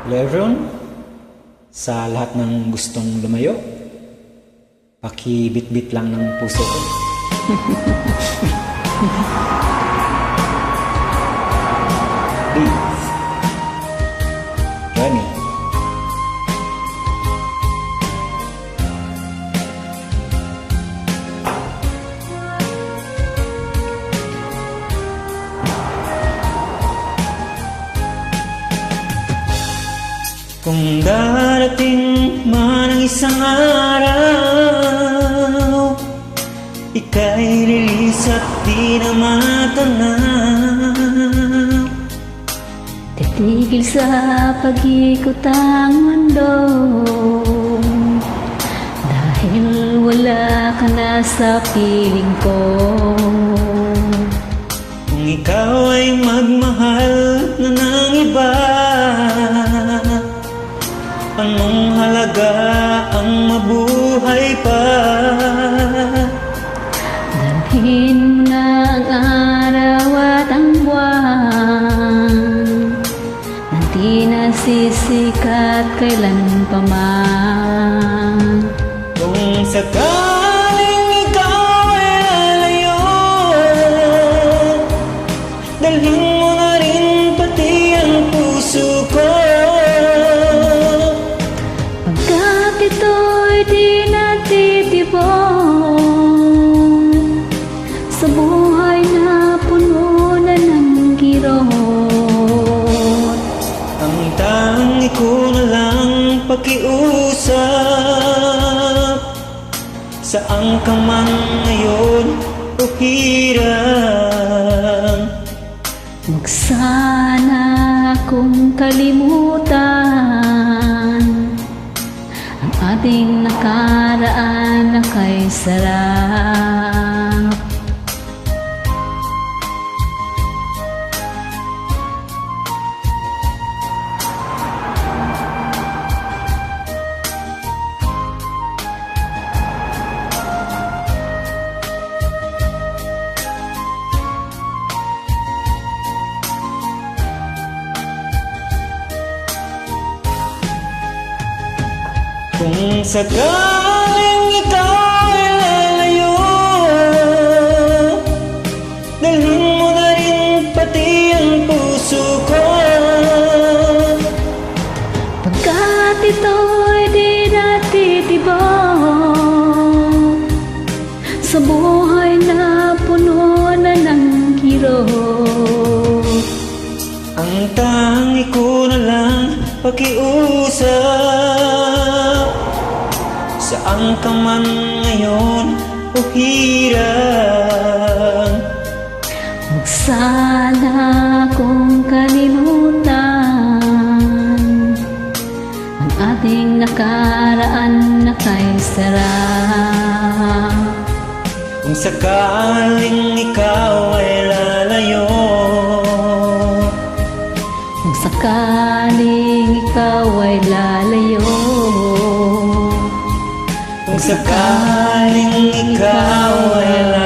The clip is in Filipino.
Levron, sa lahat ng gustong lumayo, pakibit-bit lang ng puso ko. Please. Remy. Kung darating man ang isang araw, ika'y lilis at di na matanaw. Titigil sa pag-ikot ang mundo, dahil wala ka na sa piling ko. Kung ikaw ay magmahal na ng iba, anong halaga ang mabuhay pa? Dalhin mo na ang araw at ang buwan, na di nasisikat kailan pa man. Kung sakaling ikaw ay lalayo, dalhin mo na rin pati ang puso ko. Ito'y di natitibong sa buhay na puno na ng kirot. Ang tangi ko na lang pakiusap, saan ka man ngayon o hirang. Huwag sana akong kalimutan ang ating nakaraan na kay sarap. Kung sakaling ikaw ay lalayo, dalhin mo na rin pati ang puso ko. Pagkat ito'y di natitibong sa buhay na puno na ng kirot. Ang tangi ko na lang pakiusap, saan ka man ngayon o hirang. Huwag sana akong kalimutan ang ating nakaraan na kay sarap. Kung sakaling ikaw ay lalayo, kung sakaling ikaw ay lalayo, kung sakaling ikaw ay lalayo,